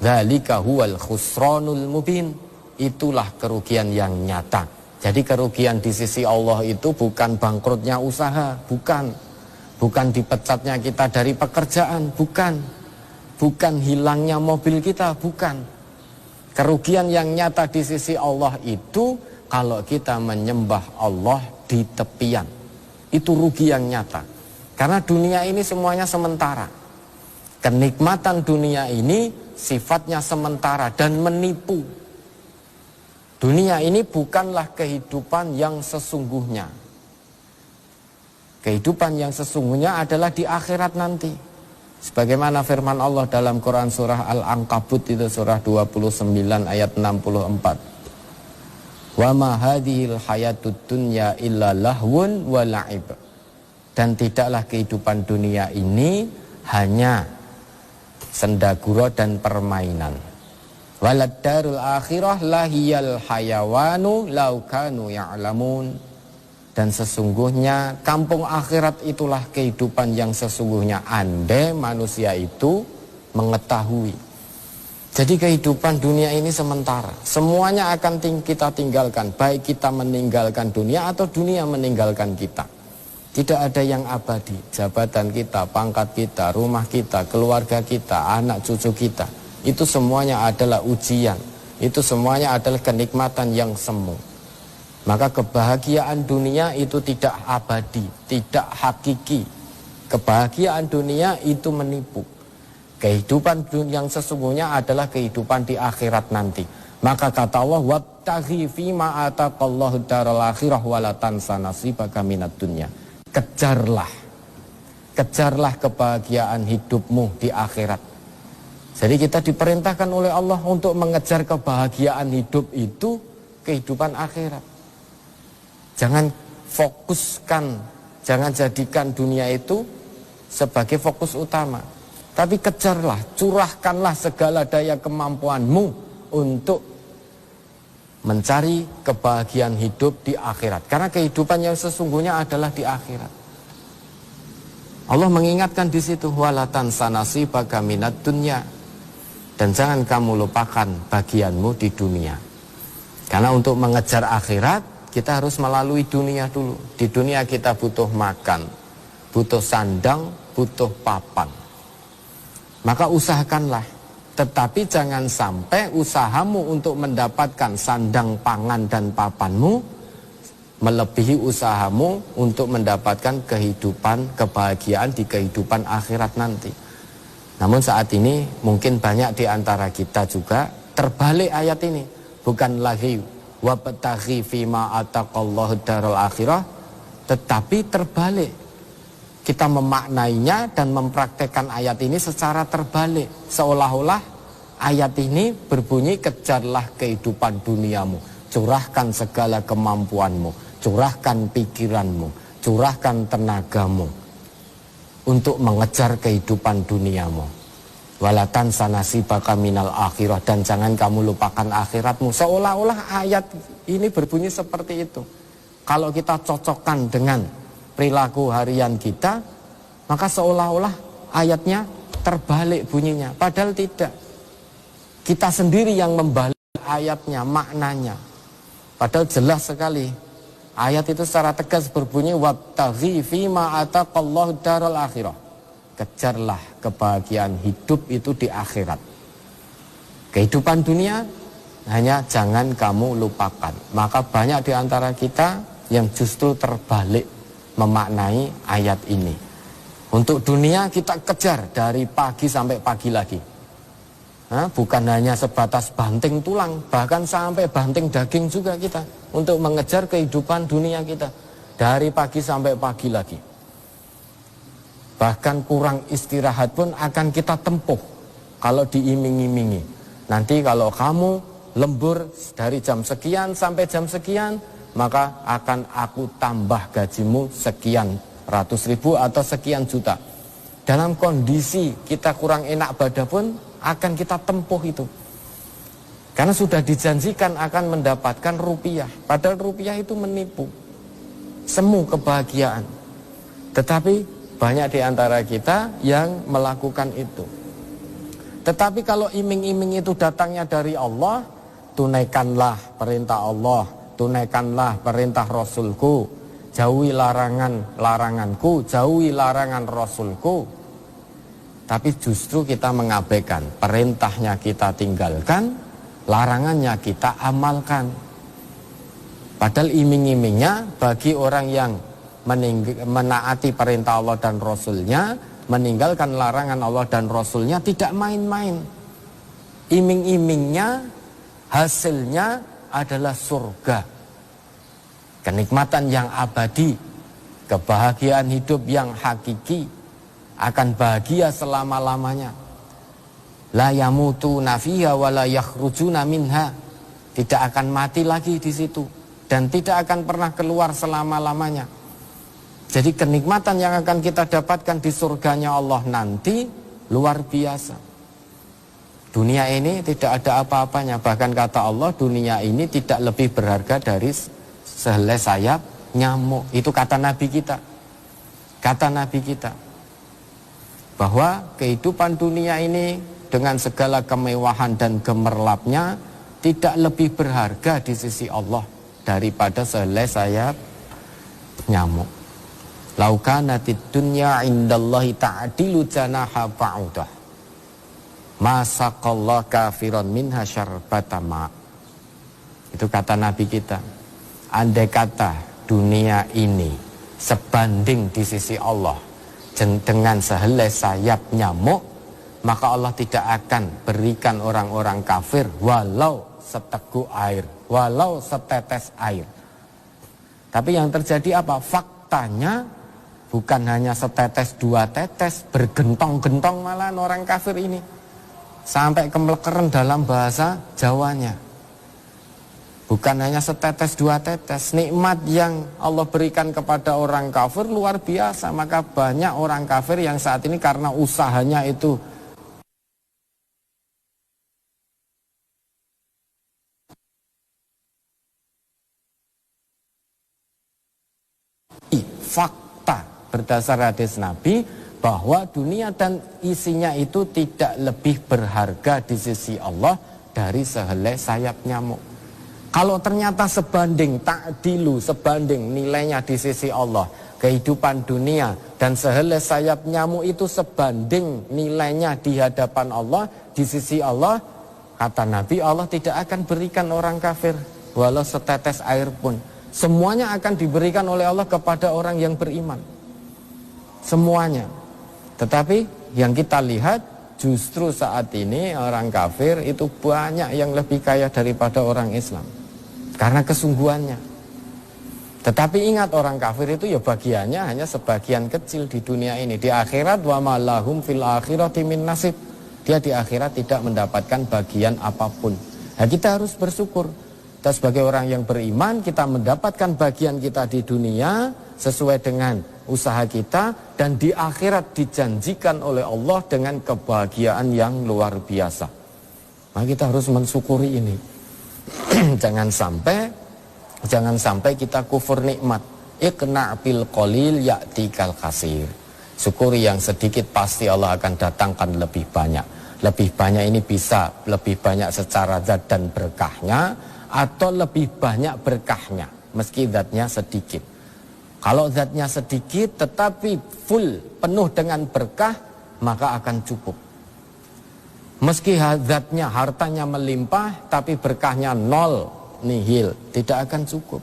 Dzalika huwal khusranul mubin. Itulah kerugian yang nyata. Jadi kerugian di sisi Allah itu bukan bangkrutnya usaha, bukan dipecatnya kita dari pekerjaan, bukan hilangnya mobil kita, bukan. Kerugian yang nyata di sisi Allah itu kalau kita menyembah Allah di tepian. Itu rugi yang nyata. Karena dunia ini semuanya sementara. Kenikmatan dunia ini sifatnya sementara dan menipu. Dunia ini bukanlah kehidupan yang sesungguhnya. Kehidupan yang sesungguhnya adalah di akhirat nanti. Sebagaimana firman Allah dalam Quran surah Al-Ankabut itu surah 29 ayat 64. Wa ma hadhil hayatud dunya illa lahwun wa la'ib. Dan tidaklah kehidupan dunia ini hanya sendagura dan permainan. Walad darul akhirah lahiyal hayawanu law kanu ya'lamun. Dan sesungguhnya kampung akhirat itulah kehidupan yang sesungguhnya andai manusia itu mengetahui. Jadi kehidupan dunia ini sementara. Semuanya akan kita tinggalkan, baik kita meninggalkan dunia atau dunia meninggalkan kita. Tidak ada yang abadi. Jabatan kita, pangkat kita, rumah kita, keluarga kita, anak cucu kita, itu semuanya adalah ujian. Itu semuanya adalah kenikmatan yang semu. Maka kebahagiaan dunia itu tidak abadi, tidak hakiki. Kebahagiaan dunia itu menipu. Kehidupan yang sesungguhnya adalah kehidupan di akhirat nanti. Maka kata Allah, wabtaghi fima ataqallahu daral akhirah wala tansa nasibaka minad dunya. Kejarlah kebahagiaan hidupmu di akhirat. Jadi kita diperintahkan oleh Allah untuk mengejar kebahagiaan hidup itu kehidupan akhirat. Jangan fokuskan, jangan jadikan dunia itu sebagai fokus utama. Tapi kejarlah, curahkanlah segala daya kemampuanmu untuk mencari kebahagiaan hidup di akhirat. Karena kehidupan yang sesungguhnya adalah di akhirat. Allah mengingatkan di situ wala tansa nasibaka minad dunya. Dan jangan kamu lupakan bagianmu di dunia. Karena untuk mengejar akhirat, kita harus melalui dunia dulu. Di dunia kita butuh makan, butuh sandang, butuh papan. Maka usahakanlah. Tetapi jangan sampai usahamu untuk mendapatkan sandang, pangan, dan papanmu melebihi usahamu untuk mendapatkan kehidupan, kebahagiaan di kehidupan akhirat nanti. Namun saat ini mungkin banyak di antara kita juga terbalik ayat ini. Bukan lagi wabtaghi fima ataqallahu daral akhirah, tetapi terbalik. Kita memaknainya dan mempraktekkan ayat ini secara terbalik. Seolah-olah ayat ini berbunyi kejarlah kehidupan duniamu. Curahkan segala kemampuanmu, curahkan pikiranmu, curahkan tenagamu untuk mengejar kehidupan duniamu. Walatan sanasibaka minal akhirah, dan jangan kamu lupakan akhiratmu. Seolah-olah ayat ini berbunyi seperti itu. Kalau kita cocokkan dengan perilaku harian kita, maka seolah-olah ayatnya terbalik bunyinya. Padahal tidak. Kita sendiri yang membalik ayatnya, maknanya. Padahal jelas sekali. Ayat itu secara tegas berbunyi wabtaghi fima ataqallahu daral akhirah. Kejarlah kebahagiaan hidup itu di akhirat. Kehidupan dunia hanya jangan kamu lupakan. Maka banyak di antara kita yang justru terbalik memaknai ayat ini. Untuk dunia kita kejar dari pagi sampai pagi lagi. Bukan hanya sebatas banting tulang, bahkan sampai banting daging juga kita untuk mengejar kehidupan dunia kita dari pagi sampai pagi lagi. Bahkan kurang istirahat pun akan kita tempuh kalau diiming-imingi. Nanti kalau kamu lembur dari jam sekian sampai jam sekian, maka akan aku tambah gajimu sekian ratus ribu atau sekian juta. Dalam kondisi kita kurang enak badan pun akan kita tempuh itu. Karena sudah dijanjikan akan mendapatkan rupiah. Padahal rupiah itu menipu. Semu kebahagiaan. Tetapi banyak di antara kita yang melakukan itu. Tetapi kalau iming-iming itu datangnya dari Allah, tunaikanlah perintah Allah, tunaikanlah perintah Rasulku, jauhi laranganku, jauhi larangan Rasulku. Tapi justru kita mengabaikan, perintahnya kita tinggalkan, larangannya kita amalkan. Padahal iming-imingnya bagi orang yang menaati perintah Allah dan Rasulnya, meninggalkan larangan Allah dan Rasulnya tidak main-main. Iming-imingnya, hasilnya adalah surga, kenikmatan yang abadi, kebahagiaan hidup yang hakiki, akan bahagia selama-lamanya. La yamutuna fiha wa la yakhrujuna minha. Tidak akan mati lagi di situ dan tidak akan pernah keluar selama-lamanya. Jadi kenikmatan yang akan kita dapatkan di surganya Allah nanti luar biasa. Dunia ini tidak ada apa-apanya. Bahkan kata Allah, dunia ini tidak lebih berharga dari sehelai sayap nyamuk. Itu kata Nabi kita. Kata Nabi kita. Bahwa kehidupan dunia ini dengan segala kemewahan dan gemerlapnya tidak lebih berharga di sisi Allah daripada sehelai sayap nyamuk. Laukanatid dunya indallahi ta'dilu janaha ba'udah masaqallahu kafiran minha syarbata ma. Itu kata Nabi kita. Andai kata dunia ini sebanding di sisi Allah dengan sehelai sayap nyamuk, maka Allah tidak akan berikan orang-orang kafir walau seteguk air, walau setetes air. Tapi yang terjadi apa? Faktanya bukan hanya setetes dua tetes, bergentong-gentong malah orang kafir ini. Sampai kemelekeran dalam bahasa Jawanya. Bukan hanya setetes dua tetes, nikmat yang Allah berikan kepada orang kafir luar biasa. Maka banyak orang kafir yang saat ini karena usahanya itu fakta berdasar hadis Nabi bahwa dunia dan isinya itu tidak lebih berharga di sisi Allah dari sehelai sayap nyamuk. Kalau ternyata sebanding ta'dilu, sebanding nilainya di sisi Allah, kehidupan dunia dan sehelai sayap nyamuk itu sebanding nilainya di hadapan Allah, di sisi Allah, kata Nabi, Allah tidak akan berikan orang kafir walau setetes air pun. Semuanya akan diberikan oleh Allah kepada orang yang beriman. Semuanya. Tetapi yang kita lihat justru saat ini orang kafir itu banyak yang lebih kaya daripada orang Islam. Karena kesungguhannya. Tetapi ingat, orang kafir itu ya bagiannya hanya sebagian kecil di dunia ini. Di akhirat, wa ma lahum fil akhirati min nasib. Dia di akhirat tidak mendapatkan bagian apapun. Nah, kita harus bersyukur. Kita sebagai orang yang beriman, kita mendapatkan bagian kita di dunia sesuai dengan usaha kita, dan di akhirat dijanjikan oleh Allah dengan kebahagiaan yang luar biasa. Nah, kita harus mensyukuri ini. Jangan sampai kita kufur nikmat. Iqna' bil qalil ya'tikal katsir. Syukuri yang sedikit, pasti Allah akan datangkan lebih banyak. Lebih banyak ini bisa lebih banyak secara zat dan berkahnya, atau lebih banyak berkahnya meski zatnya sedikit. Kalau zatnya sedikit tetapi full penuh dengan berkah, maka akan cukup. Meski zatnya, hartanya melimpah, tapi berkahnya nol, nihil, tidak akan cukup.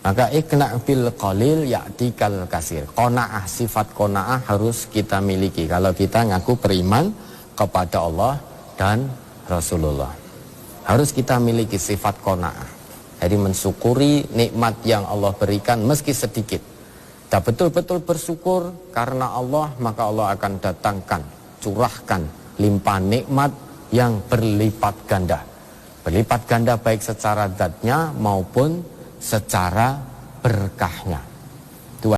Maka iqna' bil qalil ya'tikal katsir. Qanaah, sifat qanaah harus kita miliki kalau kita ngaku beriman kepada Allah dan Rasulullah. Harus kita miliki sifat qanaah. Jadi mensyukuri nikmat yang Allah berikan meski sedikit. Kita betul-betul bersyukur karena Allah, maka Allah akan datangkan, curahkan limpah nikmat yang berlipat ganda. Berlipat ganda baik secara zatnya maupun secara berkahnya.